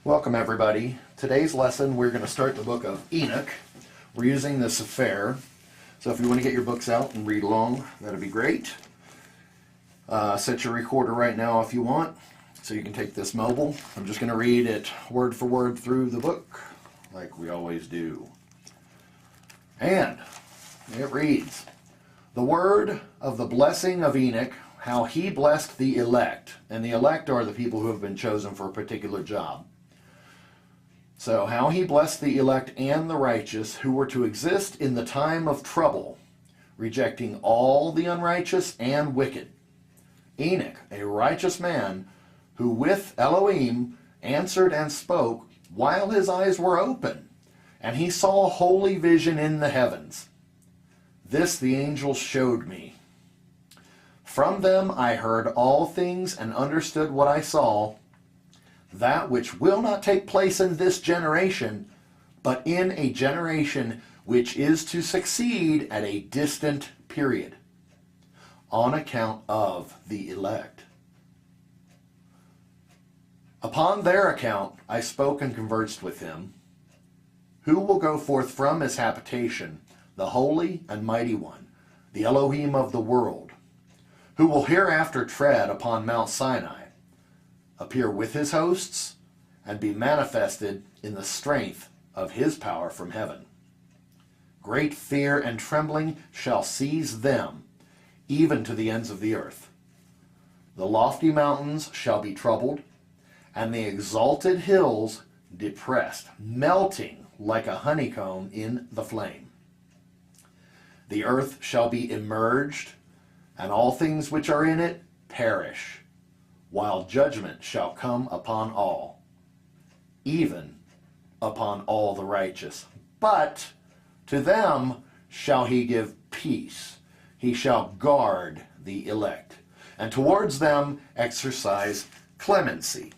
Welcome everybody. Today's lesson we're going to start the book of Enoch. We're using the Sefer, so if you want to get your books out and read along, that'd be great. Set your recorder right now if you want, so you can take this mobile. I'm just going to read it word for word through the book, like we always do. And it reads, "The word of the blessing of Enoch, how he blessed the elect." And the elect are the people who have been chosen for a particular job. So, how he blessed the elect and the righteous who were to exist in the time of trouble, rejecting all the unrighteous and wicked. Enoch, a righteous man, who with Elohim answered and spoke while his eyes were open, and he saw holy vision in the heavens. This the angels showed me. From them I heard all things and understood what I saw, that which will not take place in this generation, but in a generation which is to succeed at a distant period, on account of the elect. Upon their account I spoke and conversed with him. Who will go forth from his habitation, the Holy and Mighty One, the Elohim of the world, who will hereafter tread upon Mount Sinai, appear with his hosts, and be manifested in the strength of his power from heaven. Great fear and trembling shall seize them, even to the ends of the earth. The lofty mountains shall be troubled, and the exalted hills depressed, melting like a honeycomb in the flame. The earth shall be immerged, and all things which are in it perish, while judgment shall come upon all, even upon all the righteous. But to them shall he give peace. He shall guard the elect, and towards them exercise clemency.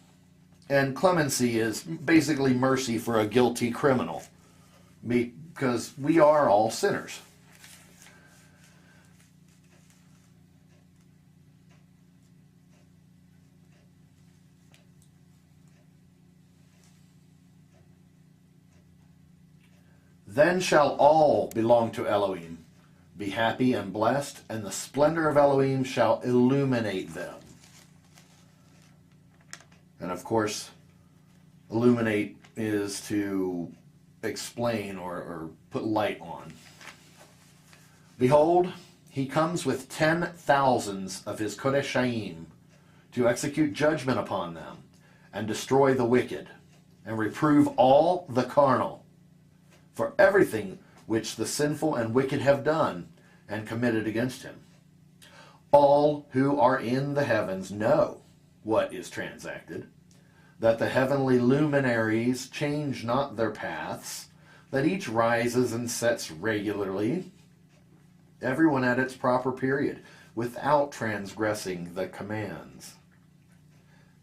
And clemency is basically mercy for a guilty criminal, because we are all sinners. Then shall all belong to Elohim, be happy and blessed, and the splendor of Elohim shall illuminate them. And of course, illuminate is to explain or put light on. Behold, he comes with 10,000s of his Kodeshayim to execute judgment upon them, and destroy the wicked, and reprove all the carnal, for everything which the sinful and wicked have done and committed against him. All who are in the heavens know what is transacted, that the heavenly luminaries change not their paths, that each rises and sets regularly, everyone at its proper period, without transgressing the commands.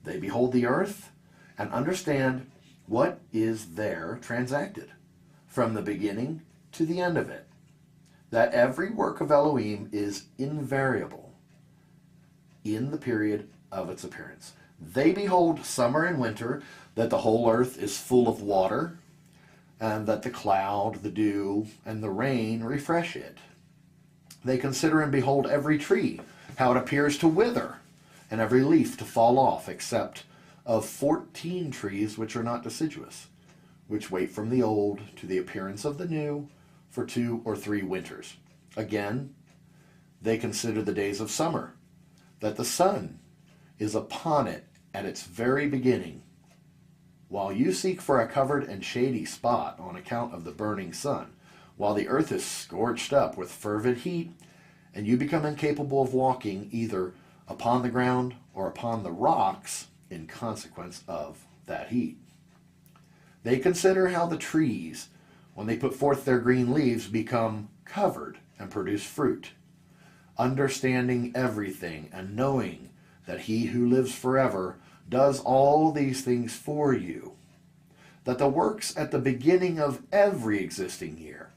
They behold the earth and understand what is there transacted, from the beginning to the end of it, that every work of Elohim is invariable in the period of its appearance. They behold summer and winter, that the whole earth is full of water, and that the cloud, the dew, and the rain refresh it. They consider and behold every tree, how it appears to wither, and every leaf to fall off, except of 14 trees which are not deciduous, which wait from the old to the appearance of the new for 2 or 3 winters. Again, they consider the days of summer, that the sun is upon it at its very beginning, while you seek for a covered and shady spot on account of the burning sun, while the earth is scorched up with fervid heat, and you become incapable of walking either upon the ground or upon the rocks in consequence of that heat. They consider how the trees, when they put forth their green leaves, become covered and produce fruit, understanding everything and knowing that he who lives forever does all these things for you, that the works at the beginning of every existing year,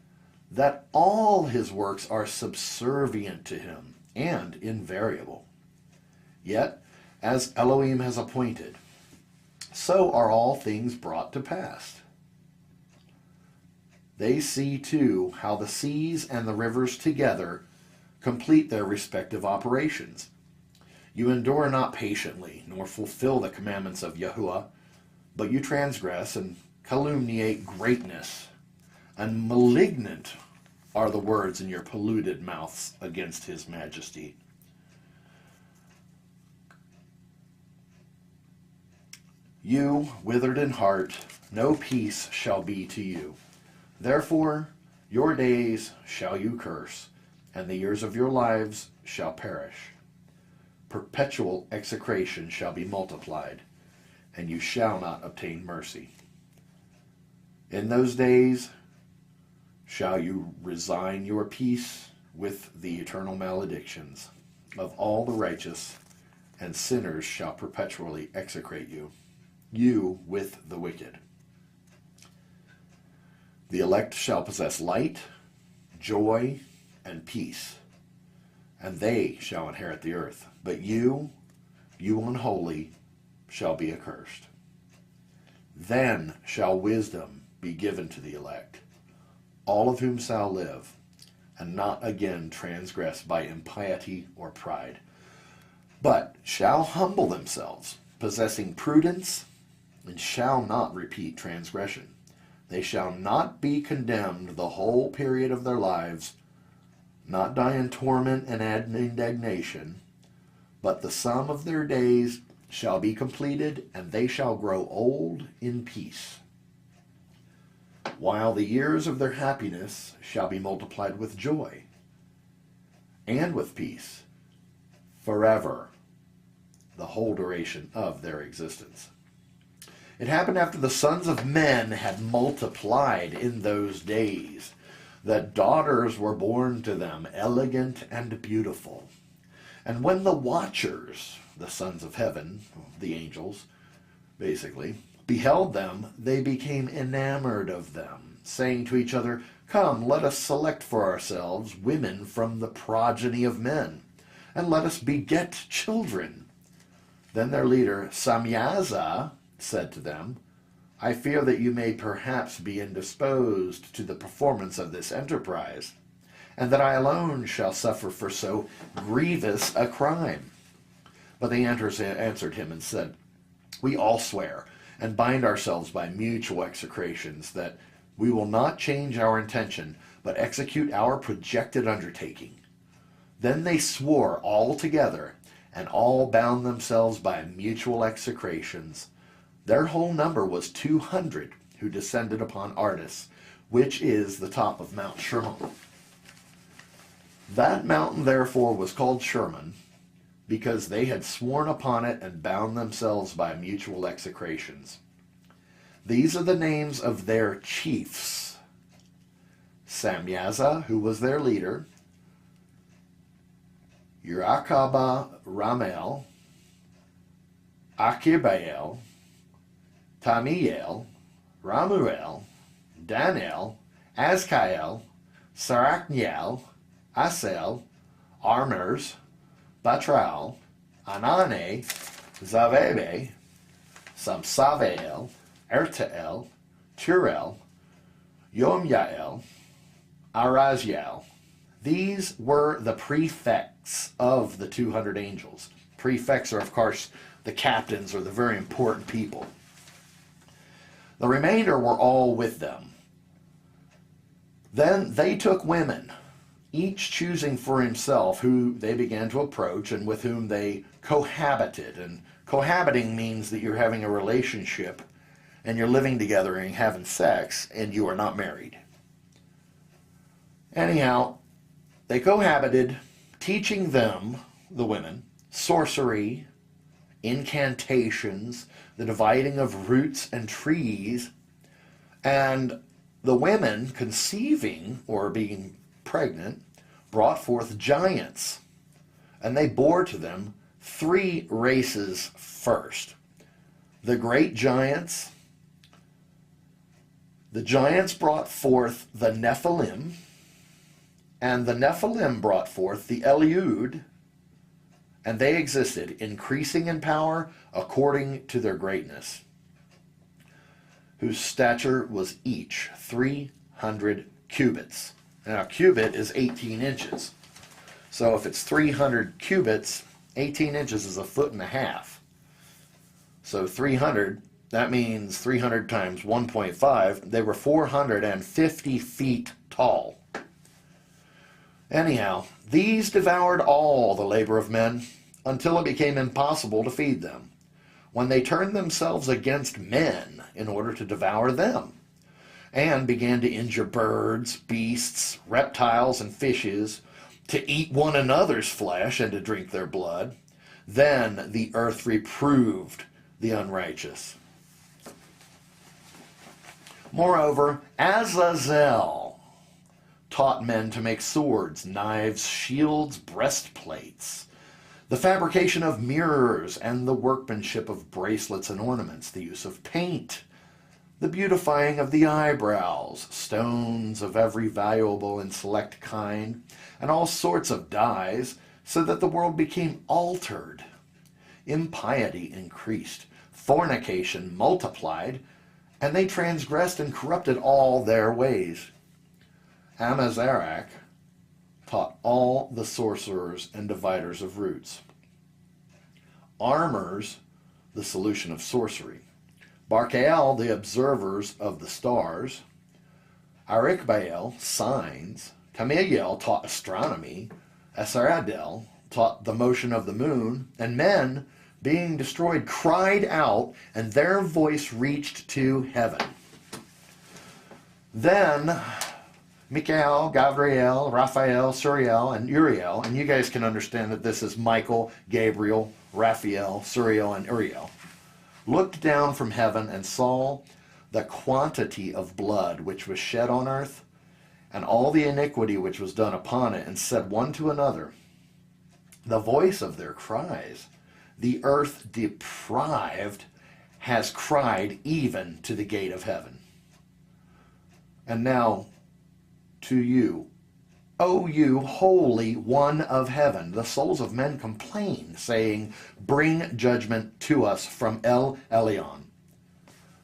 that all his works are subservient to him and invariable. Yet, as Elohim has appointed, so are all things brought to pass. They see too how the seas and the rivers together complete their respective operations. You endure not patiently, nor fulfill the commandments of Yahuwah, but you transgress and calumniate greatness, and malignant are the words in your polluted mouths against his majesty. You, withered in heart, no peace shall be to you. Therefore, your days shall you curse, and the years of your lives shall perish. Perpetual execration shall be multiplied, and you shall not obtain mercy. In those days shall you resign your peace with the eternal maledictions of all the righteous, and sinners shall perpetually execrate you, you with the wicked. The elect shall possess light, joy, and peace, and they shall inherit the earth. But you unholy, shall be accursed. Then shall wisdom be given to the elect, all of whom shall live, and not again transgress by impiety or pride, but shall humble themselves, possessing prudence, and shall not repeat transgression. They shall not be condemned the whole period of their lives, not die in torment and indignation, but the sum of their days shall be completed, and they shall grow old in peace. While the years of their happiness shall be multiplied with joy and with peace forever, the whole duration of their existence. It happened after the sons of men had multiplied in those days, that daughters were born to them, elegant and beautiful. And when the watchers, the sons of heaven, the angels, basically, beheld them, they became enamored of them, saying to each other, "Come, let us select for ourselves women from the progeny of men, and let us beget children." Then their leader, Samyaza, said to them, "I fear that you may perhaps be indisposed to the performance of this enterprise, and that I alone shall suffer for so grievous a crime." But they answered him and said, "We all swear and bind ourselves by mutual execrations that we will not change our intention, but execute our projected undertaking." Then they swore all together, and all bound themselves by mutual execrations. Their whole number was 200 who descended upon Ardis, which is the top of Mount Shermon. That mountain therefore was called Shermon, because they had sworn upon it and bound themselves by mutual execrations. These are the names of their chiefs: Samyaza, who was their leader, Yerakaba Ramel, Akibael, Tamiel, Ramuel, Danel, Azkael, Sarachniel, Asel, Armers, Batral, Anane, Zavebe, Samsavael, Ertael, Turel, Yomyael, Araziel. These were the prefects of the 200 angels. Prefects are, of course, the captains or the very important people. The remainder were all with them. Then they took women, each choosing for himself who they began to approach and with whom they cohabited. And cohabiting means that you're having a relationship and you're living together and having sex and you are not married. Anyhow, they cohabited, teaching them, the women, sorcery, incantations, the dividing of roots and trees, and the women conceiving or being pregnant brought forth giants, and they bore to them 3 races first. The great giants, the giants brought forth the Nephilim, and the Nephilim brought forth the Eliud, and they existed, increasing in power according to their greatness. whose stature was each 300 cubits. Now, a cubit is 18 inches. So if it's 300 cubits, 18 inches is 1.5 feet. So 300, that means 300 times 1.5, they were 450 feet tall. Anyhow, these devoured all the labor of men until it became impossible to feed them, when they turned themselves against men in order to devour them, and began to injure birds, beasts, reptiles, and fishes, to eat one another's flesh and to drink their blood. Then the earth reproved the unrighteous. Moreover, Azazel taught men to make swords, knives, shields, breastplates, the fabrication of mirrors, and the workmanship of bracelets and ornaments, the use of paint, the beautifying of the eyebrows, stones of every valuable and select kind, and all sorts of dyes, so that the world became altered. Impiety increased, fornication multiplied, and they transgressed and corrupted all their ways. Amazarach taught all the sorcerers and dividers of roots. Armors, the solution of sorcery. Barkael, the observers of the stars. Arikbael, signs. Tamiliel taught astronomy. Esaradel taught the motion of the moon. And men, being destroyed, cried out, and their voice reached to heaven. Then Michael, Gabriel, Raphael, Suriel, and Uriel, and you guys can understand that this is Michael, Gabriel, Raphael, Suriel, and Uriel, looked down from heaven and saw the quantity of blood which was shed on earth, and all the iniquity which was done upon it, and said one to another, the voice of their cries, the earth deprived has cried even to the gate of heaven. And now to you, O you holy one of heaven, the souls of men complain, saying, bring judgment to us from El Elyon.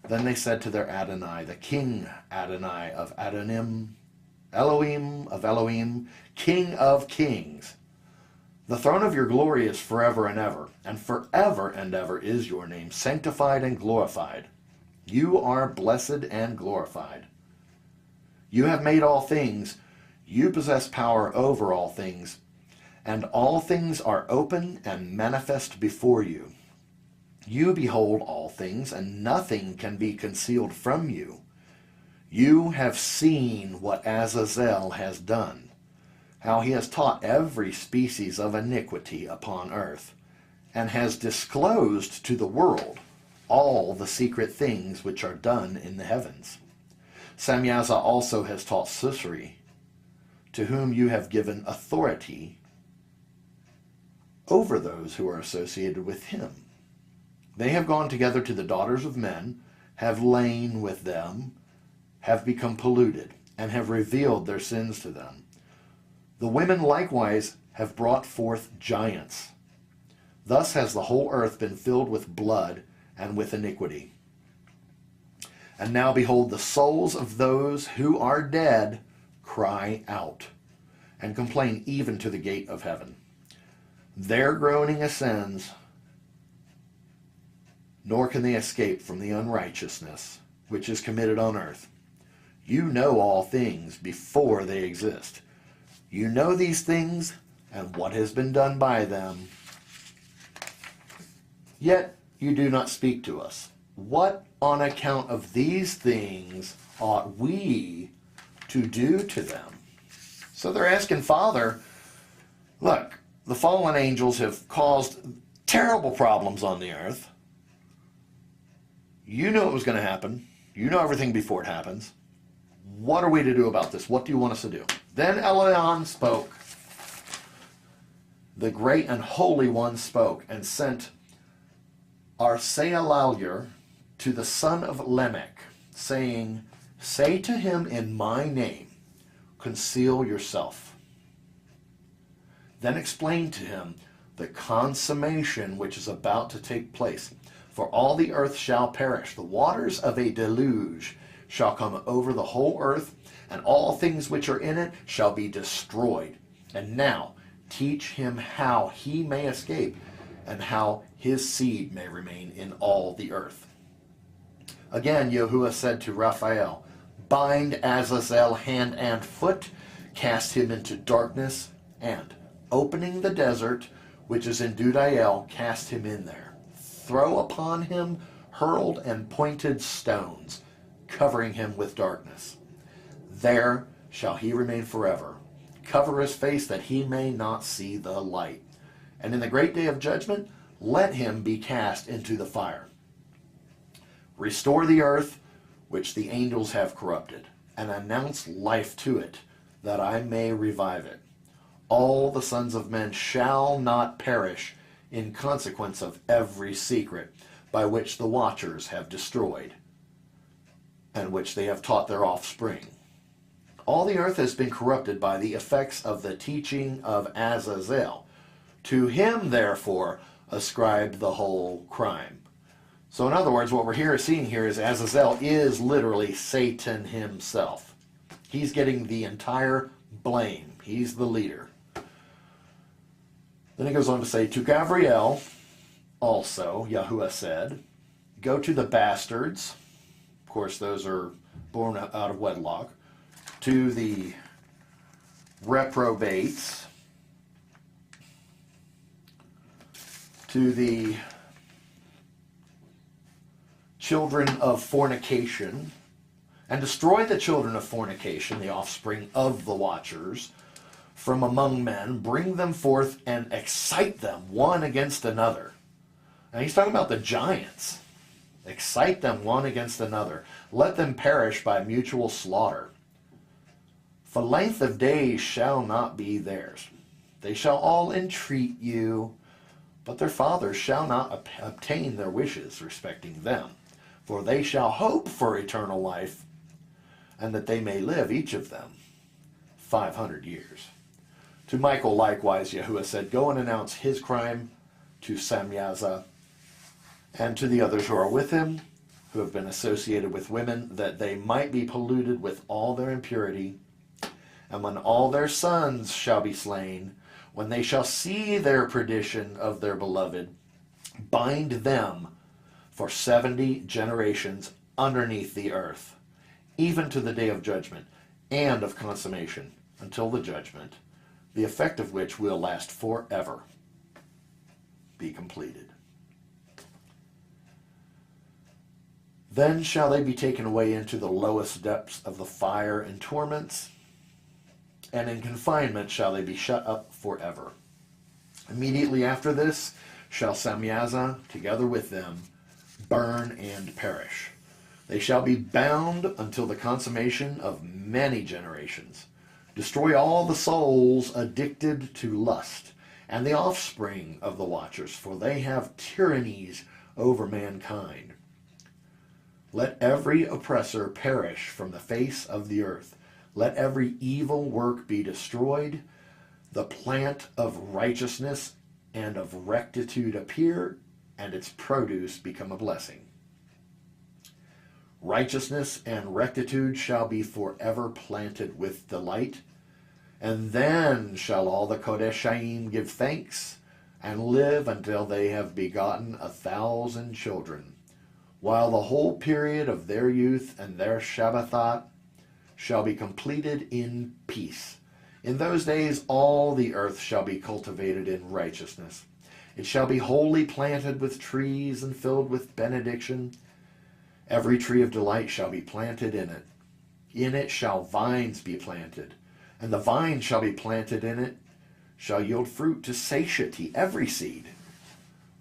Then they said to their Adonai, the king Adonai of Adonim, Elohim of Elohim, King of kings, the throne of your glory is forever and ever is your name, sanctified and glorified. You are blessed and glorified. You have made all things. You possess power over all things, and all things are open and manifest before you. You behold all things, and nothing can be concealed from you. You have seen what Azazel has done, how he has taught every species of iniquity upon earth, and has disclosed to the world all the secret things which are done in the heavens. Samyaza also has taught sorcery, to whom you have given authority over those who are associated with him. They have gone together to the daughters of men, have lain with them, have become polluted, and have revealed their sins to them. The women likewise have brought forth giants. Thus has the whole earth been filled with blood and with iniquity. And now behold, the souls of those who are dead cry out, and complain even to the gate of heaven. Their groaning ascends, nor can they escape from the unrighteousness which is committed on earth. You know all things before they exist. You know these things and what has been done by them. Yet you do not speak to us. What on account of these things ought we to do to them? So they're asking Father, look, the fallen angels have caused terrible problems on the earth. You know it was going to happen. You know everything before it happens. What are we to do about this? What do you want us to do? Then Elion spoke. The great and holy one spoke and sent Arsaelalur to the son of Lamech, saying, say to him in my name, conceal yourself. Then explain to him the consummation which is about to take place. For all the earth shall perish. The waters of a deluge shall come over the whole earth, and all things which are in it shall be destroyed. And now teach him how he may escape, and how his seed may remain in all the earth. Again Yehusha said to Raphael, bind Azazel hand and foot, cast him into darkness, and, opening the desert, which is in Dudael, cast him in there. Throw upon him hurled and pointed stones, covering him with darkness. There shall he remain forever. Cover his face that he may not see the light. And in the great day of judgment, let him be cast into the fire. Restore the earth, which the angels have corrupted, and announce life to it, that I may revive it. All the sons of men shall not perish in consequence of every secret by which the watchers have destroyed, and which they have taught their offspring. All the earth has been corrupted by the effects of the teaching of Azazel. To him, therefore, ascribe the whole crime. So in other words, what we're seeing here is Azazel is literally Satan himself. He's getting the entire blame. He's the leader. Then he goes on to say, to Gabriel also, Yehusha said, go to the bastards. Of course, those are born out of wedlock. To the reprobates. To the children of fornication, and destroy the children of fornication, the offspring of the watchers, from among men, bring them forth and excite them one against another. And he's talking about the giants. Excite them one against another. Let them perish by mutual slaughter. For length of days shall not be theirs. They shall all entreat you, but their fathers shall not obtain their wishes respecting them. For they shall hope for eternal life, and that they may live, each of them, 500 years. To Michael likewise Yehusha said, go and announce his crime to Samyaza, and to the others who are with him, who have been associated with women, that they might be polluted with all their impurity. And when all their sons shall be slain, when they shall see their perdition of their beloved, bind them for 70 generations underneath the earth, even to the day of judgment and of consummation, until the judgment, the effect of which will last forever, be completed. Then shall they be taken away into the lowest depths of the fire and torments, and in confinement shall they be shut up forever. Immediately after this shall Samyaza, together with them, burn and perish. They shall be bound until the consummation of many generations. Destroy all the souls addicted to lust, and the offspring of the watchers, for they have tyrannies over mankind. Let every oppressor perish from the face of the earth. Let every evil work be destroyed. The plant of righteousness and of rectitude appear, and its produce become a blessing. Righteousness and rectitude shall be forever planted with delight, and then shall all the Kodeshaim give thanks, and live until they have begotten 1,000 children, while the whole period of their youth and their Shabbathot shall be completed in peace. In those days all the earth shall be cultivated in righteousness. It shall be wholly planted with trees and filled with benediction. Every tree of delight shall be planted in it. In it shall vines be planted, and the vine shall be planted in it, shall yield fruit to satiety. Every seed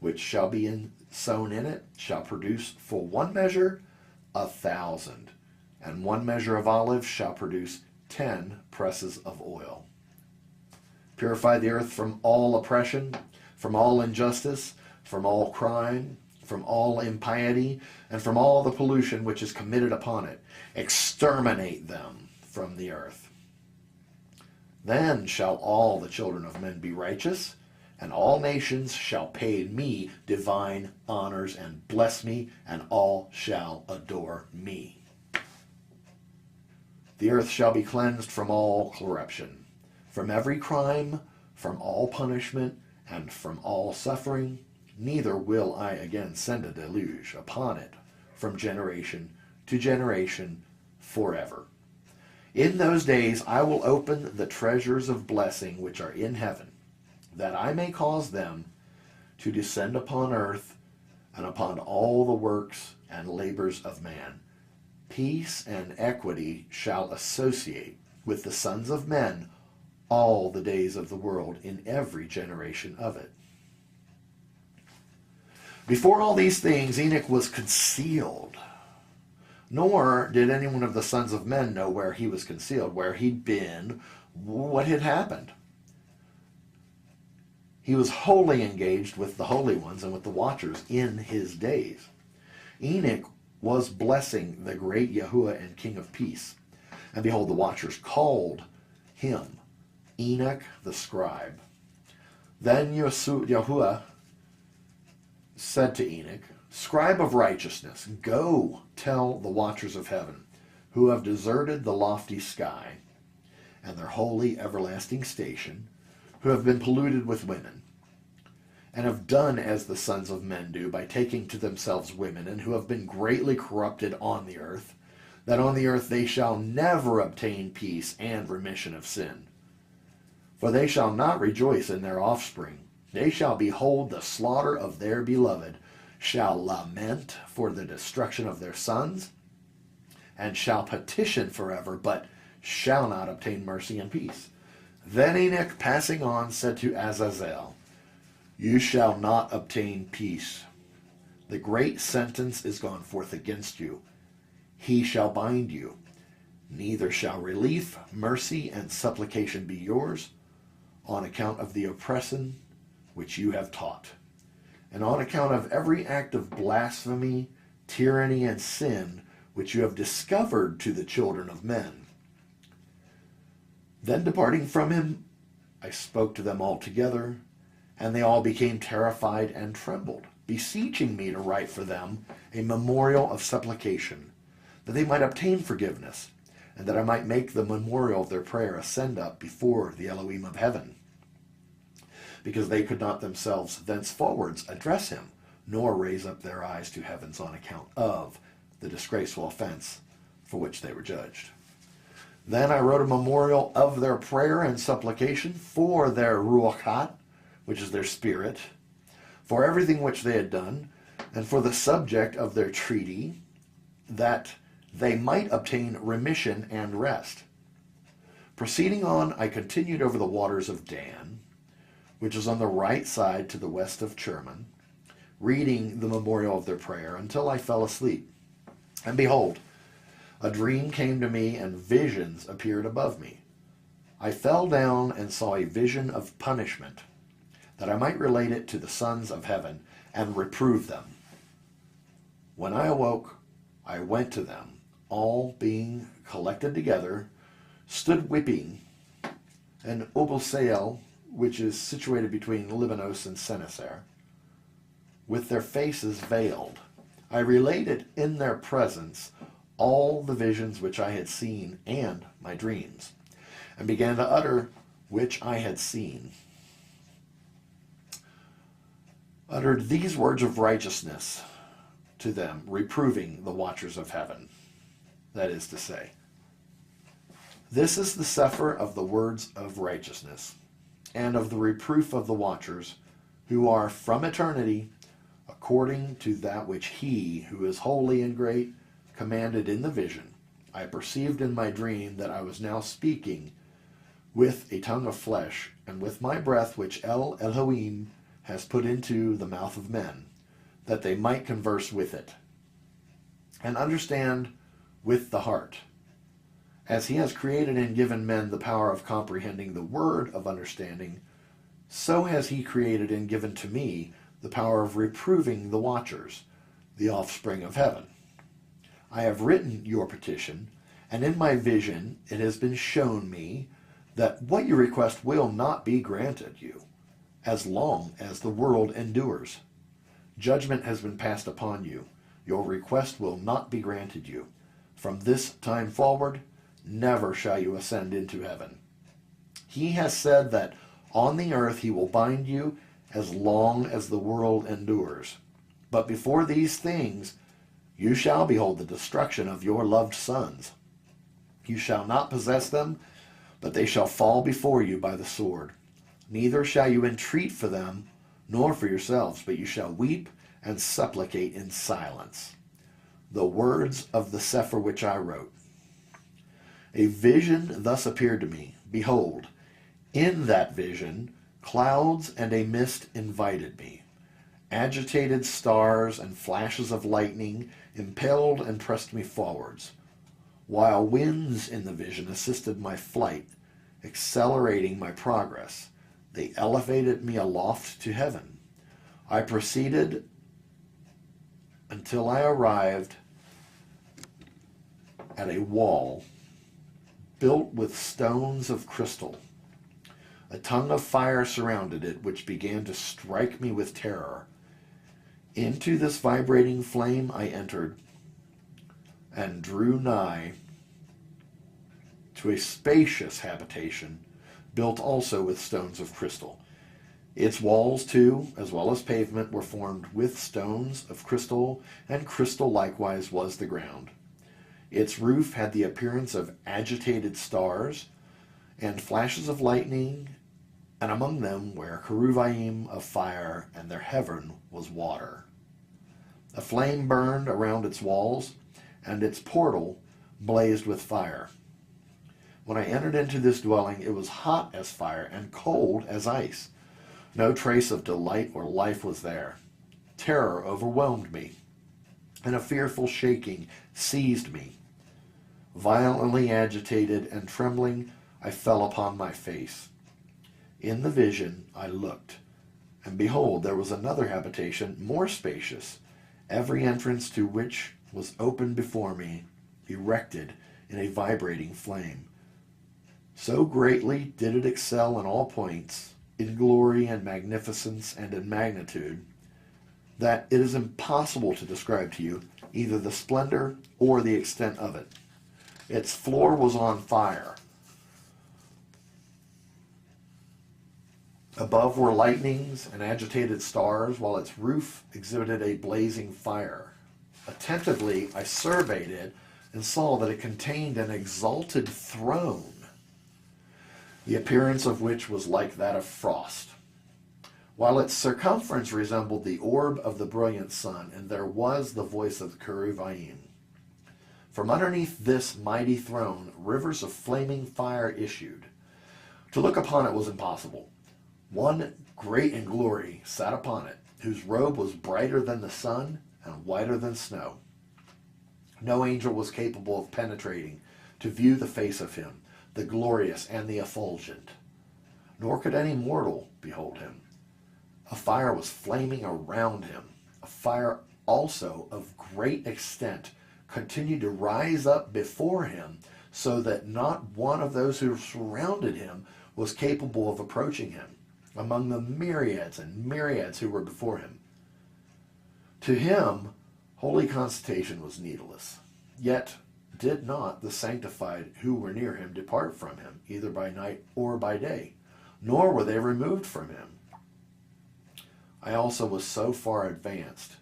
which shall be sown in it shall produce for one measure 1,000, and one measure of olive shall produce 10 presses of oil. Purify the earth from all oppression, from all injustice, from all crime, from all impiety, and from all the pollution which is committed upon it. Exterminate them from the earth. Then shall all the children of men be righteous, and all nations shall pay me divine honors and bless me, and all shall adore me. The earth shall be cleansed from all corruption, from every crime, from all punishment, and from all suffering. Neither will I again send a deluge upon it from generation to generation forever. In those days I will open the treasures of blessing which are in heaven, that I may cause them to descend upon earth and upon all the works and labors of man. Peace and equity shall associate with the sons of men all the days of the world, in every generation of it. Before all these things Enoch was concealed, nor did any one of the sons of men know where he was concealed, where he'd been, what had happened. He was wholly engaged with the holy ones and with the watchers in his days. Enoch was blessing the great Yehusha and King of Peace. And behold, the watchers called him Enoch the scribe. Then Yehusha said to Enoch, Scribe of righteousness, go tell the watchers of heaven, who have deserted the lofty sky and their holy everlasting station, who have been polluted with women, and have done as the sons of men do by taking to themselves women, and who have been greatly corrupted on the earth, that on the earth they shall never obtain peace and remission of sin. For they shall not rejoice in their offspring. They shall behold the slaughter of their beloved, shall lament for the destruction of their sons, and shall petition forever, but shall not obtain mercy and peace. Then Enoch, passing on, said to Azazel, You shall not obtain peace. The great sentence is gone forth against you. He shall bind you. Neither shall relief, mercy, and supplication be yours, on account of the oppression which you have taught, and on account of every act of blasphemy, tyranny, and sin which you have discovered to the children of men. Then departing from him, I spoke to them all together, and they all became terrified and trembled, beseeching me to write for them a memorial of supplication, that they might obtain forgiveness, and that I might make the memorial of their prayer ascend up before the Elohim of heaven, because they could not themselves thenceforwards address him, nor raise up their eyes to heavens on account of the disgraceful offense for which they were judged. Then I wrote a memorial of their prayer and supplication for their ruachat, which is their spirit, for everything which they had done, and for the subject of their treaty, that they might obtain remission and rest. Proceeding on, I continued over the waters of Dan, which is on the right side to the west of Cherman, reading the memorial of their prayer, until I fell asleep. And behold, a dream came to me, and visions appeared above me. I fell down and saw a vision of punishment, that I might relate it to the sons of heaven, and reprove them. When I awoke, I went to them, all being collected together, stood weeping, and Obelsael, which is situated between Libanos and Seneser, with their faces veiled. I related in their presence all the visions which I had seen and my dreams, and began to utter which I had seen. Uttered these words of righteousness to them, reproving the watchers of heaven. That is to say, this is the sefer of the words of righteousness, and of the reproof of the watchers, who are from eternity, according to that which he, who is holy and great, commanded in the vision. I perceived in my dream that I was now speaking with a tongue of flesh, and with my breath which El Elohim has put into the mouth of men, that they might converse with it, and understand with the heart, as he has created and given men the power of comprehending the word of understanding, so has he created and given to me the power of reproving the watchers, the offspring of heaven. I have written your petition, and in my vision it has been shown me that what you request will not be granted you, as long as the world endures. Judgment has been passed upon you. Your request will not be granted you. From this time forward, never shall you ascend into heaven. He has said that on the earth he will bind you as long as the world endures. But before these things, you shall behold the destruction of your loved sons. You shall not possess them, but they shall fall before you by the sword. Neither shall you entreat for them, nor for yourselves, but you shall weep and supplicate in silence. The words of the Sefer which I wrote. A vision thus appeared to me. Behold, in that vision, clouds and a mist invited me. Agitated stars and flashes of lightning impelled and pressed me forwards, while winds in the vision assisted my flight, accelerating my progress. They elevated me aloft to heaven. I proceeded until I arrived at a wall built with stones of crystal. A tongue of fire surrounded it, which began to strike me with terror. Into this vibrating flame I entered and drew nigh to a spacious habitation, built also with stones of crystal. Its walls, too, as well as pavement, were formed with stones of crystal, and crystal likewise was the ground. Its roof had the appearance of agitated stars and flashes of lightning, and among them were cherubim of fire, and their heaven was water. A flame burned around its walls, and its portal blazed with fire. When I entered into this dwelling, it was hot as fire and cold as ice. No trace of delight or life was there. Terror overwhelmed me, and a fearful shaking seized me. Violently agitated and trembling, I fell upon my face. In the vision I looked, and behold, there was another habitation more spacious, every entrance to which was open before me, erected in a vibrating flame. So greatly did it excel in all points, in glory and magnificence and in magnitude, that it is impossible to describe to you either the splendor or the extent of it. Its floor was on fire. Above were lightnings and agitated stars, while its roof exhibited a blazing fire. Attentively I surveyed it and saw that it contained an exalted throne, the appearance of which was like that of frost, while its circumference resembled the orb of the brilliant sun, and there was the voice of the cherubim. From underneath this mighty throne, rivers of flaming fire issued. To look upon it was impossible. One great in glory sat upon it, whose robe was brighter than the sun and whiter than snow. No angel was capable of penetrating to view the face of him, the glorious and the effulgent, nor could any mortal behold him. A fire was flaming around him. A fire also of great extent continued to rise up before him, so that not one of those who surrounded him was capable of approaching him, among the myriads and myriads who were before him. To him, holy consultation was needless. Yet did not the sanctified who were near him depart from him, either by night or by day, nor were they removed from him. I also was so far advanced,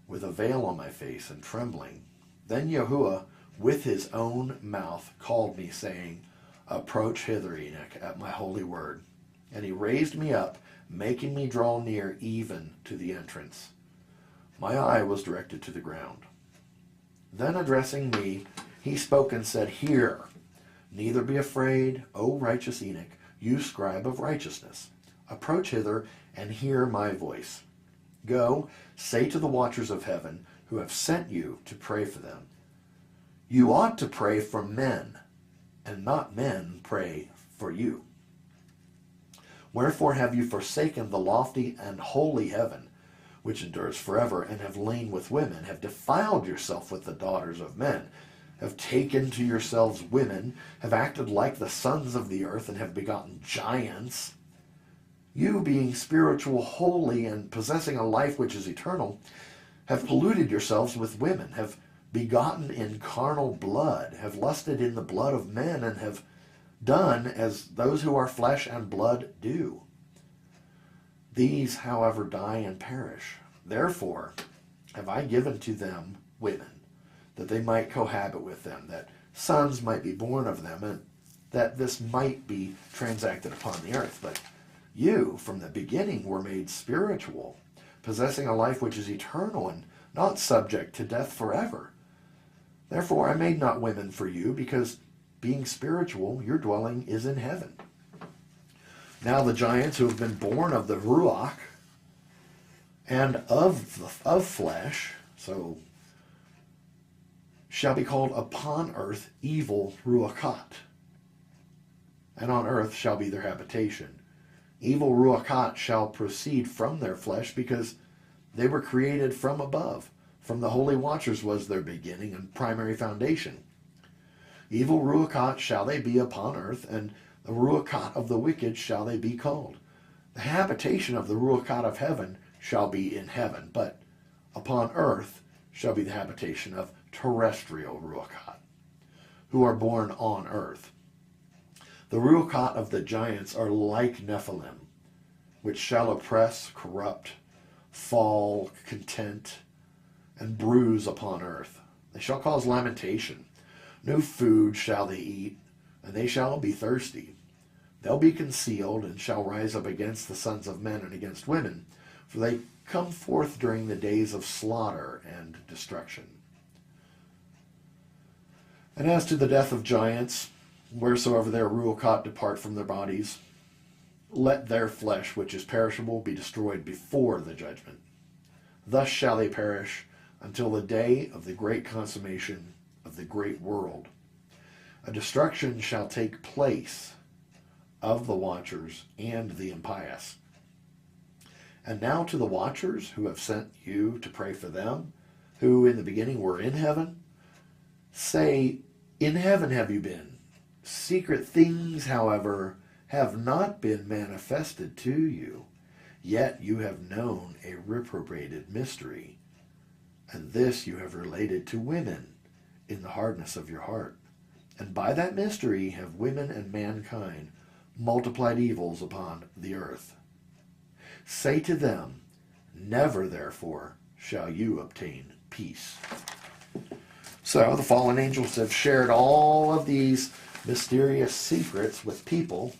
with a veil on my face and trembling. Then Yehusha, with his own mouth, called me, saying, Approach hither, Enoch, at my holy word. And he raised me up, making me draw near even to the entrance. My eye was directed to the ground. Then addressing me, he spoke and said, Hear, neither be afraid, O righteous Enoch, you scribe of righteousness. Approach hither and hear my voice. Go, say to the watchers of heaven, who have sent you to pray for them. You ought to pray for men, and not men pray for you. Wherefore have you forsaken the lofty and holy heaven, which endures forever, and have lain with women, have defiled yourself with the daughters of men, have taken to yourselves women, have acted like the sons of the earth, and have begotten giants? You, being spiritual, holy, and possessing a life which is eternal, have polluted yourselves with women, have begotten in carnal blood, have lusted in the blood of men, and have done as those who are flesh and blood do. These, however, die and perish. Therefore have I given to them women, that they might cohabit with them, that sons might be born of them, and that this might be transacted upon the earth. But you, from the beginning, were made spiritual, possessing a life which is eternal, and not subject to death forever. Therefore I made not women for you, because being spiritual, your dwelling is in heaven. Now the giants who have been born of the Ruach and of flesh, so shall be called upon earth evil Ruachat, and on earth shall be their habitation. Evil Ruachat shall proceed from their flesh, because they were created from above. From the holy watchers was their beginning and primary foundation. Evil Ruachat shall they be upon earth, and the Ruachat of the wicked shall they be called. The habitation of the Ruachat of heaven shall be in heaven, but upon earth shall be the habitation of terrestrial Ruachat, who are born on earth. The Ruachat of the giants are like Nephilim, which shall oppress, corrupt, fall, content, and bruise upon earth. They shall cause lamentation. No food shall they eat, and they shall be thirsty. They'll be concealed, and shall rise up against the sons of men and against women, for they come forth during the days of slaughter and destruction. And as to the death of giants, wheresoever their Ruachat depart from their bodies, let their flesh, which is perishable, be destroyed before the judgment. Thus shall they perish until the day of the great consummation of the great world. A destruction shall take place of the watchers and the impious. And now to the watchers who have sent you to pray for them, who in the beginning were in heaven, say, in heaven have you been. Secret things, however, have not been manifested to you, yet you have known a reprobated mystery, and this you have related to women in the hardness of your heart. And by that mystery have women and mankind multiplied evils upon the earth. Say to them, never therefore shall you obtain peace. So the fallen angels have shared all of these mysterious secrets with people,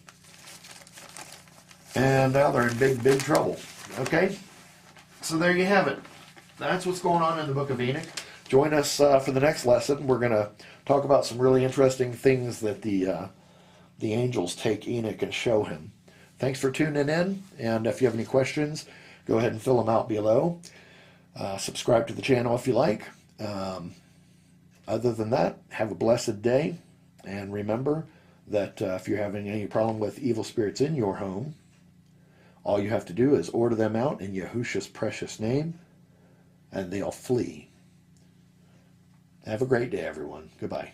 and now they're in big, big trouble. Okay? So there you have it. That's what's going on in the book of Enoch. Join us for the next lesson. We're going to talk about some really interesting things that the angels take Enoch and show him. Thanks for tuning in, and if you have any questions, go ahead and fill them out below. Subscribe to the channel if you like. Other than that, have a blessed day, and remember that if you're having any problem with evil spirits in your home, all you have to do is order them out in Yehusha's precious name, and they'll flee. Have a great day, everyone. Goodbye.